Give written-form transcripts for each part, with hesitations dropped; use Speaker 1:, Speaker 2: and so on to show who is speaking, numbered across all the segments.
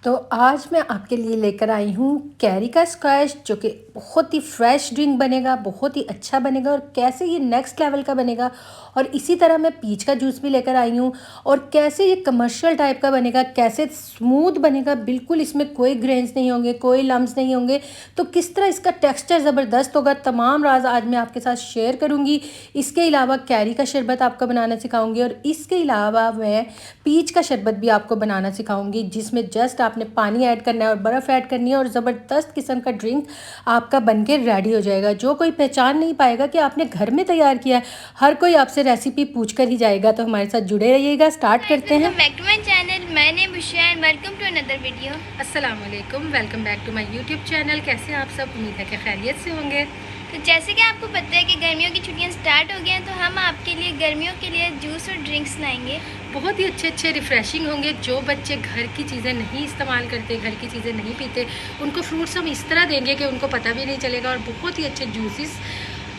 Speaker 1: तो आज मैं आपके लिए लेकर आई हूँ कैरी का स्क्वैश, जो कि बहुत ही फ्रेश ड्रिंक बनेगा, बहुत ही अच्छा बनेगा और कैसे ये नेक्स्ट लेवल का बनेगा। और इसी तरह मैं पीच का जूस भी लेकर आई हूँ और कैसे ये कमर्शियल टाइप का बनेगा, कैसे स्मूथ बनेगा, बिल्कुल इसमें कोई ग्रेन्स नहीं होंगे, कोई लम्स नहीं होंगे। तो किस तरह इसका टेक्सचर ज़बरदस्त होगा, तमाम राज आज मैं आपके साथ शेयर करूँगी। इसके अलावा कैरी का शरबत आपको बनाना सिखाऊंगी और इसके अलावा मैं पीच का शरबत भी आपको बनाना सिखाऊंगी, जिसमें जस्ट आपने पानी ऐड करना है और बर्फ़ ऐड करनी है और ज़बरदस्त किस्म का ड्रिंक आपका बनके रेडी हो जाएगा। जो कोई पहचान नहीं पाएगा कि आपने घर में तैयार किया है, हर कोई आपसे रेसिपी पूछ कर ही जाएगा। तो हमारे साथ जुड़े रहिएगा। स्टार्ट करते हैं।
Speaker 2: Back to my channel, my name Bushiya and welcome to another video.
Speaker 1: अस्सलाम वालेकुम, welcome back to my YouTube channel. कैसे हैं आप सब? उम्मीद है कि खैरियत से होंगे।
Speaker 2: तो जैसे कि आपको पता है कि गर्मियों की छुट्टियां स्टार्ट हो गई हैं, तो हम आपके लिए गर्मियों के लिए जूस और ड्रिंक्स लाएंगे।
Speaker 1: बहुत ही अच्छे रिफ़्रेशिंग होंगे। जो बच्चे घर की चीज़ें नहीं इस्तेमाल करते, घर की चीज़ें नहीं पीते, उनको फ्रूट्स हम इस तरह देंगे कि उनको पता भी नहीं चलेगा। और बहुत ही अच्छे जूसेस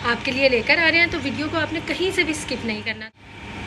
Speaker 1: आपके लिए लेकर आ रहे हैं, तो वीडियो को आपने कहीं से भी स्किप नहीं करना।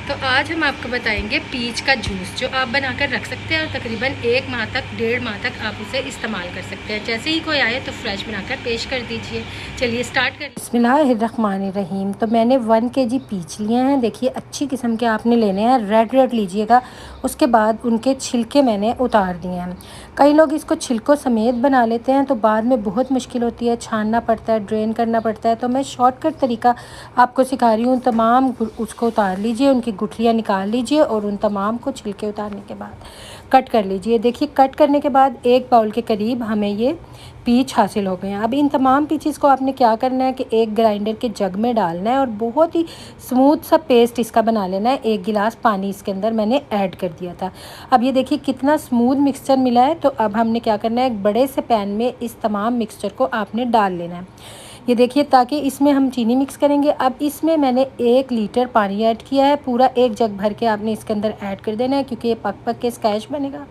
Speaker 1: तो आज हम आपको बताएंगे पीच का जूस, जो आप बनाकर रख सकते हैं और तकरीबन 1 माह तक, 1.5 माह तक आप उसे इस्तेमाल कर सकते हैं। जैसे ही कोई आए तो फ्रेश बनाकर पेश कर दीजिए। चलिए स्टार्ट करें। बिस्मिल्लाहिर्रहमानिर्रहीम। तो मैंने 1 kg पीच लिए हैं। देखिए अच्छी किस्म के आपने लेने हैं, रेड लीजिएगा। उसके बाद उनके छिलके मैंने उतार दिए हैं। कई लोग इसको छिलकों समेत बना लेते हैं, तो बाद में बहुत मुश्किल होती है, छानना पड़ता है, ड्रेन करना पड़ता है। तो मैं शॉर्टकट तरीका आपको सिखा रही हूँ। तमाम उसको उतार लीजिए, उनकी गुठलियाँ निकाल लीजिए और उन तमाम को छिलके उतारने के बाद कट कर लीजिए। देखिए कट करने के बाद 1 बाउल के करीब हमें ये पीच हासिल हो गए हैं। अब इन तमाम पीचेस को आपने क्या करना है कि एक ग्राइंडर के जग में डालना है और बहुत ही स्मूथ सा पेस्ट इसका बना लेना है। 1 गिलास पानी इसके अंदर मैंने ऐड कर दिया था। अब ये देखिए कितना स्मूथ मिक्सचर मिला है। तो अब हमने क्या करना है, एक बड़े से पैन में इस तमाम मिक्सचर को आपने डाल लेना है। ये देखिए, ताकि इसमें हम चीनी मिक्स करेंगे। अब इसमें मैंने 1 लीटर पानी ऐड किया है। पूरा 1 जग भर के आपने इसके अंदर ऐड कर देना है, क्योंकि ये पक के स्क्वैश बनेगा।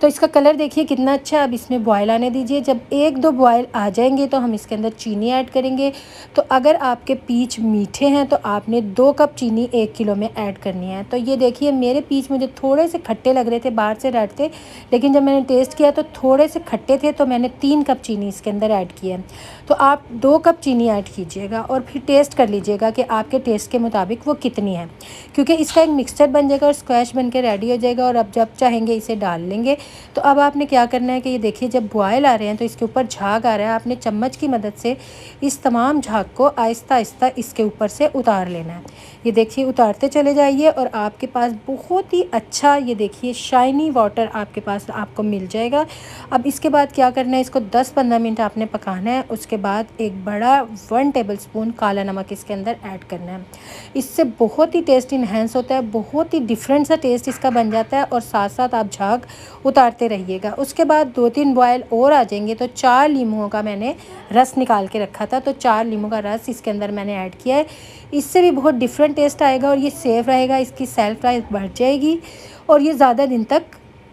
Speaker 1: तो इसका कलर देखिए कितना अच्छा है। अब इसमें बॉयल आने दीजिए। जब 1-2 बॉयल आ जाएंगे तो हम इसके अंदर चीनी ऐड करेंगे। तो अगर आपके पीच मीठे हैं तो आपने 2 कप चीनी 1 किलो में ऐड करनी है। तो ये देखिए मेरे पीच मुझे थोड़े से खट्टे लग रहे थे, बाहर से रेड थे, लेकिन जब मैंने टेस्ट किया तो थोड़े से खट्टे थे, तो मैंने 3 कप चीनी इसके अंदर ऐड की है। तो आप 2 कप चीनी ऐड कीजिएगा और फिर टेस्ट कर लीजिएगा कि आपके टेस्ट के मुताबिक वो कितनी है, क्योंकि इसका एक मिक्सचर बन जाएगा और स्क्वैश बन के रेडी हो जाएगा। और अब जब चाहेंगे इसे डाल लेंगे। तो अब आपने क्या करना है कि ये देखिए जब बॉयल आ रहे हैं तो इसके ऊपर झाग आ रहा है। आपने चम्मच की मदद से इस तमाम झाग को आहिस्ता आहिस्ता इसके ऊपर से उतार लेना है। ये देखिए उतारते चले जाइए और आपके पास बहुत ही अच्छा, ये देखिए शाइनी वाटर आपके पास आपको मिल जाएगा। अब इसके बाद क्या करना है, इसको 10-15 मिनट आपने पकाना है। उसके बाद एक बड़ा 1 टेबलस्पून काला नमक इसके अंदर ऐड करना है। इससे बहुत ही टेस्ट इन्हेंस होता है, बहुत ही डिफरेंट सा टेस्ट इसका बन जाता है। और साथ साथ आप झाग उतारते रहिएगा। उसके बाद 2-3 बॉयल और आ जाएंगे तो 4 लीमुओं का मैंने रस निकाल के रखा था, तो 4 लीमू का रस इसके अंदर मैंने ऐड किया है। इससे भी बहुत डिफरेंट टेस्ट आएगा और ये सेफ रहेगा, इसकी सेल्फ लाइफ बढ़ जाएगी और ये ज़्यादा दिन तक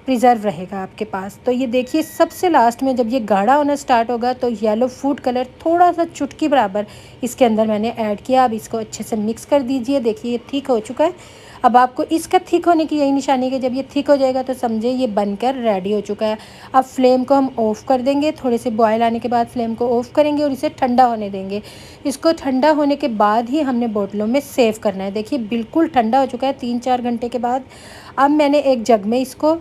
Speaker 1: प्रिजर्व रहेगा आपके पास। तो ये देखिए सबसे लास्ट में जब ये गाढ़ा होना स्टार्ट होगा तो येलो फूड कलर थोड़ा सा चुटकी बराबर इसके अंदर मैंने ऐड किया। अब इसको अच्छे से मिक्स कर दीजिए। देखिए ये थिक हो चुका है। अब आपको इसका थिक होने की यही निशानी है कि जब ये थिक हो जाएगा तो समझे ये बनकर रेडी हो चुका है। अब फ्लेम को हम ऑफ़ कर देंगे। थोड़े से बॉयल आने के बाद फ्लेम को ऑफ़ करेंगे और इसे ठंडा होने देंगे। इसको ठंडा होने के बाद ही हमने बोतलों में सेव करना है। देखिए बिल्कुल ठंडा हो चुका है 3-4 घंटे के बाद। अब मैंने एक जग में इसको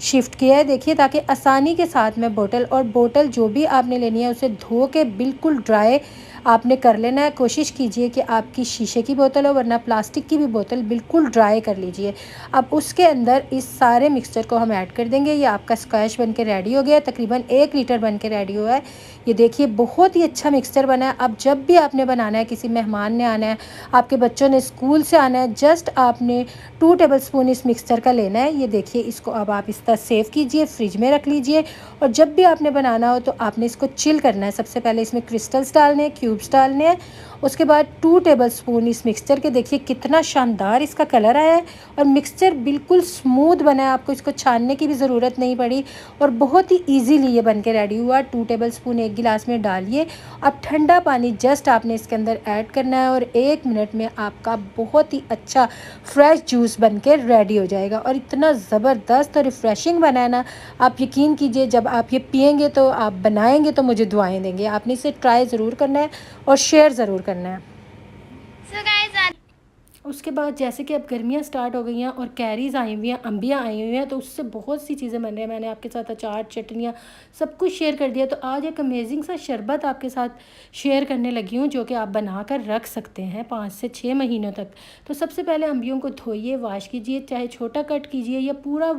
Speaker 1: शिफ्ट किया है, देखिए, ताकि आसानी के साथ में बोतल जो भी आपने लेनी है उसे धो के बिल्कुल ड्राई आपने कर लेना है। कोशिश कीजिए कि आपकी शीशे की बोतल हो, वरना प्लास्टिक की भी बोतल बिल्कुल ड्राई कर लीजिए। अब उसके अंदर इस सारे मिक्सचर को हम ऐड कर देंगे। ये आपका स्क्वैश बन के रेडी हो गया है, तकरीबन 1 लीटर बन के रेडी हुआ है। ये देखिए बहुत ही अच्छा मिक्सचर बना है। अब जब भी आपने बनाना है, किसी मेहमान ने आना है, आपके बच्चों ने स्कूल से आना है, जस्ट आपने 2 टेबलस्पून इस मिक्सचर का लेना है। ये देखिए इसको अब आप इस तरह सेव कीजिए, फ्रिज में रख लीजिए। और जब भी आपने बनाना हो तो आपने इसको चिल करना है। सबसे पहले इसमें क्रिस्टल्स डालने हैं, क्यूब क्यूब्स डालने हैं। उसके बाद 2 टेबलस्पून इस मिक्सचर के, देखिए कितना शानदार इसका कलर आया है और मिक्सचर बिल्कुल स्मूथ बना है, आपको इसको छानने की भी ज़रूरत नहीं पड़ी और बहुत ही इजीली ये बन के रेडी हुआ। 2 टेबलस्पून एक गिलास में डालिए। अब ठंडा पानी जस्ट आपने इसके अंदर ऐड करना है और 1 मिनट में आपका बहुत ही अच्छा फ्रेश जूस बन के रेडी हो जाएगा और इतना ज़बरदस्त और रिफ़्रेशिंग बना है ना, आप यकीन कीजिए जब आप ये पियेंगे तो आप बनाएंगे तो मुझे दुआएं देंगे। आपने इसे ट्राई ज़रूर करना है और शेयर ज़रूर करना है।
Speaker 2: So guys,
Speaker 1: उसके बाद जैसे कि अब गर्मियाँ स्टार्ट हो गई हैं और कैरीज़ आई हुई हैं, अम्बियाँ आई हुई हैं, तो उससे बहुत सी चीज़ें बन रही हैं। मैंने आपके साथ अचार, चटनियाँ सब कुछ शेयर कर दिया। तो आज एक अमेजिंग सा शरबत आपके साथ शेयर करने लगी हूँ जो कि आप बना कर रख सकते हैं 5 से 6 महीनों तक। तो सबसे पहले अम्बियों को धोइए, वाश कीजिए, चाहे छोटा कट कीजिए या पूरा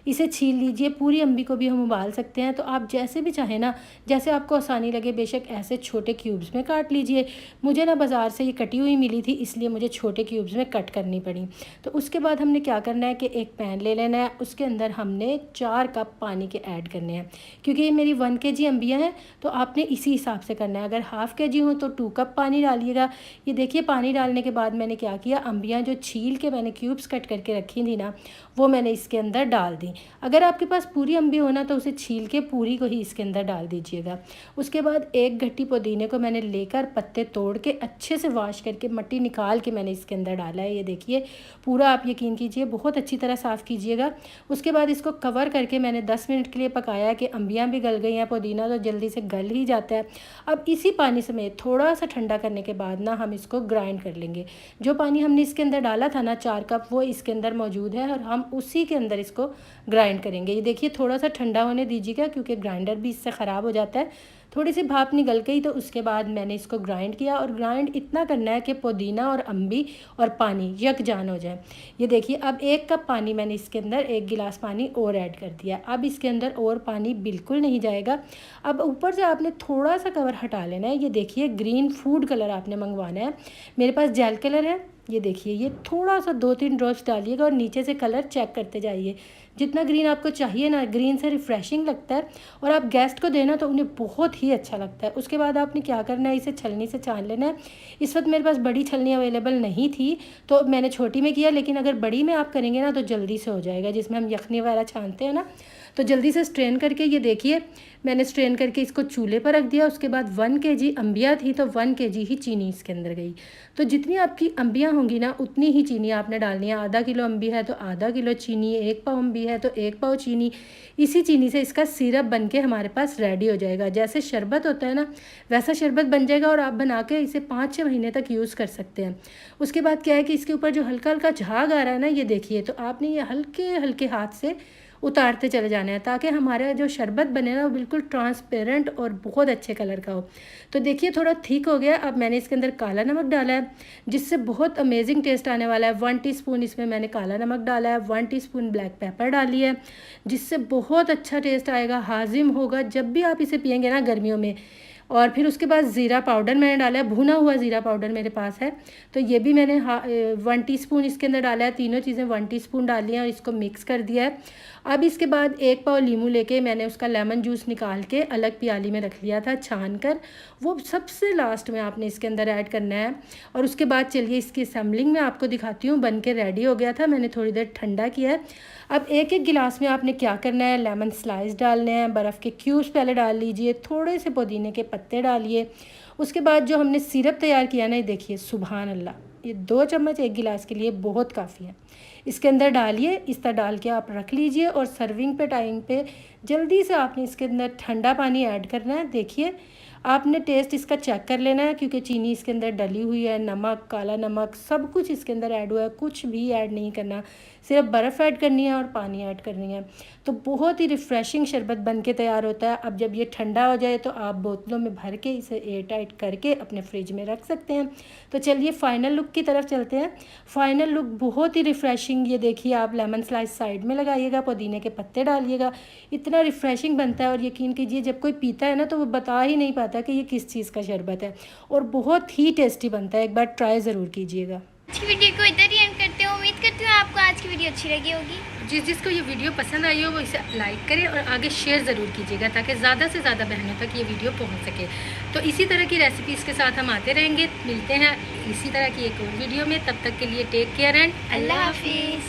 Speaker 1: इसे छील लीजिए। पूरी अम्बी को भी हम उबाल सकते हैं, तो आप जैसे भी चाहें ना, जैसे आपको आसानी लगे, बेशक ऐसे छोटे क्यूब्स में काट लीजिए। मुझे ना बाज़ार से ये कटी हुई मिली थी, इसलिए मुझे छोटे क्यूब्स में कट करनी पड़ी। तो उसके बाद हमने क्या करना है कि एक पैन ले लेना है, उसके अंदर हमने 4 कप पानी के ऐड करने हैं। क्योंकि ये मेरी 1 kg अम्बियाँ हैं तो आपने इसी हिसाब से करना है। अगर हाफ़ kg हो तो 2 कप पानी डालिएगा। ये देखिए पानी डालने के बाद मैंने क्या किया, अम्बियाँ जो छील के मैंने क्यूब्स कट करके रखी थी ना, वो मैंने इसके अंदर डाल दी। अगर आपके पास पूरी अम्बी हो ना तो उसे छील के पूरी को ही इसके अंदर डाल दीजिएगा। उसके बाद 1 गट्टी पुदीने को मैंने लेकर पत्ते तोड़ के अच्छे से वॉश करके मट्टी निकाल के मैंने इसके अंदर डाला है। ये देखिए पूरा आप यकीन कीजिए बहुत अच्छी तरह साफ़ कीजिएगा। उसके बाद इसको कवर करके मैंने 10 मिनट के लिए पकाया कि अम्बियाँ भी गल गई हैं, पुदीना तो जल्दी से गल ही जाता है। अब इसी पानी समेत थोड़ा सा ठंडा करने के बाद ना हम इसको ग्राइंड कर लेंगे। जो पानी हमने इसके अंदर डाला था ना 4 कप, वो इसके अंदर मौजूद है और हम उसी के अंदर इसको ग्राइंड करेंगे। ये देखिए थोड़ा सा ठंडा होने दीजिएगा क्योंकि ग्राइंडर भी इससे ख़राब हो जाता है। थोड़ी सी भाप निकल गई तो उसके बाद मैंने इसको ग्राइंड किया और ग्राइंड इतना करना है कि पुदीना और अम्बी और पानी यकजान हो जाए। ये देखिए अब 1 कप पानी मैंने इसके अंदर 1 गिलास पानी और ऐड कर दिया। अब इसके अंदर और पानी बिल्कुल नहीं जाएगा। अब ऊपर से आपने थोड़ा सा कवर हटा लेना है। ये देखिए ग्रीन फूड कलर आपने मंगवाना है। मेरे पास जेल कलर है, ये देखिए ये थोड़ा सा 2-3 ड्रॉप्स डालिएगा और नीचे से कलर चेक करते जाइए। जितना ग्रीन आपको चाहिए ना, ग्रीन से रिफ़्रेशिंग लगता है और आप गेस्ट को देना तो उन्हें बहुत ही अच्छा लगता है। उसके बाद आपने क्या करना है, इसे छलनी से छान लेना है। इस वक्त मेरे पास बड़ी छलनी अवेलेबल नहीं थी तो मैंने छोटी में किया, लेकिन अगर बड़ी में आप करेंगे ना तो जल्दी से हो जाएगा, जिसमें हम यखनी वगैरह छानते हैं ना। तो जल्दी से स्ट्रेन करके ये देखिए मैंने स्ट्रेन करके इसको चूल्हे पर रख दिया। उसके बाद 1 kg अम्बियाँ थी तो 1 kg ही चीनी इसके अंदर गई। तो जितनी आपकी अम्बियाँ होंगी ना उतनी ही चीनी आपने डालनी है। आधा किलो अम्बी है तो आधा किलो चीनी, 1 पाव अम्बी है तो 1 पाव चीनी। इसी चीनी से इसका सिरप बन के हमारे पास रेडी हो जाएगा। जैसे शरबत होता है ना वैसा शरबत बन जाएगा और आप बना के इसे 5-6 महीने तक यूज़ कर सकते हैं। उसके बाद क्या है कि इसके ऊपर जो हल्का हल्का झाग आ रहा है ना, ये देखिए, तो आपने ये हल्के हल्के हाथ से उतारते चले जाना है ताकि हमारा जो शरबत बने ना वो बिल्कुल ट्रांसपेरेंट और बहुत अच्छे कलर का हो। तो देखिए थोड़ा थिक हो गया। अब मैंने इसके अंदर काला नमक डाला है जिससे बहुत अमेजिंग टेस्ट आने वाला है। 1 टीस्पून इसमें मैंने काला नमक डाला है, 1 टीस्पून ब्लैक पेपर डाली है, जिससे बहुत अच्छा टेस्ट आएगा, हाजिम होगा जब भी आप इसे पियेंगे ना गर्मियों में। और फिर उसके बाद ज़ीरा पाउडर मैंने डाला है, भुना हुआ ज़ीरा पाउडर मेरे पास है, तो ये भी मैंने 1 टीस्पून इसके अंदर डाला है। तीनों चीज़ें 1 टीस्पून डाली हैं और इसको मिक्स कर दिया है। अब इसके बाद 1 पाव नींबू लेके मैंने उसका लेमन जूस निकाल के अलग प्याली में रख लिया था छान कर, वो सबसे लास्ट में आपने इसके अंदर ऐड करना है। और उसके बाद चलिए इसकी असेंबलिंग में आपको दिखाती हूँ। बन के रेडी हो गया था, मैंने थोड़ी देर ठंडा किया है। अब एक एक गिलास में आपने क्या करना है, लेमन स्लाइस डालने हैं, बर्फ़ के क्यूब्स पहले डाल लीजिए, थोड़े से पुदीने के पत्ते डालिए। उसके बाद जो हमने सिरप तैयार किया ना, ये देखिए सुभान अल्लाह, ये 2 चम्मच 1 गिलास के लिए बहुत काफ़ी है। इसके अंदर डालिए, इस तरह डाल के आप रख लीजिए और सर्विंग पे टाइम पे जल्दी से आपने इसके अंदर ठंडा पानी ऐड करना है। देखिए आपने टेस्ट इसका चेक कर लेना है क्योंकि चीनी इसके अंदर डली हुई है, नमक, काला नमक सब कुछ इसके अंदर ऐड हुआ है, कुछ भी ऐड नहीं करना, सिर्फ बर्फ़ ऐड करनी है और पानी ऐड करनी है। तो बहुत ही रिफ़्रेशिंग शरबत बन के तैयार होता है। अब जब ये ठंडा हो जाए तो आप बोतलों में भर के इसे एयर टाइट करके अपने फ्रिज में रख सकते हैं। तो चलिए फ़ाइनल लुक की तरफ चलते हैं। फ़ाइनल लुक बहुत ही रिफ़्रेशिंग, ये देखिए आप लेमन स्लाइस साइड में लगाइएगा, पुदीने के पत्ते डालिएगा, इतना रिफ़्रेशिंग बनता है। और यकीन कीजिए जब कोई पीता है ना तो वो बता ही नहीं पाता कि ये किस चीज़ का शरबत है, और बहुत ही टेस्टी बनता है। एक बार ट्राई ज़रूर कीजिएगा।
Speaker 2: आज की वीडियो को इधर ही एंड करते हो। उम्मीद करती हूँ आपको आज की वीडियो अच्छी लगी होगी।
Speaker 1: जिसको ये वीडियो पसंद आई हो वो इसे लाइक करें और आगे शेयर ज़रूर कीजिएगा ताकि ज़्यादा से ज़्यादा बहनों तक ये वीडियो पहुंच सके। तो इसी तरह की रेसिपीज़ के साथ हम आते रहेंगे। मिलते हैं इसी तरह की एक और वीडियो में। तब तक के लिए टेक केयर एंड
Speaker 2: अल्लाह हाफिज़।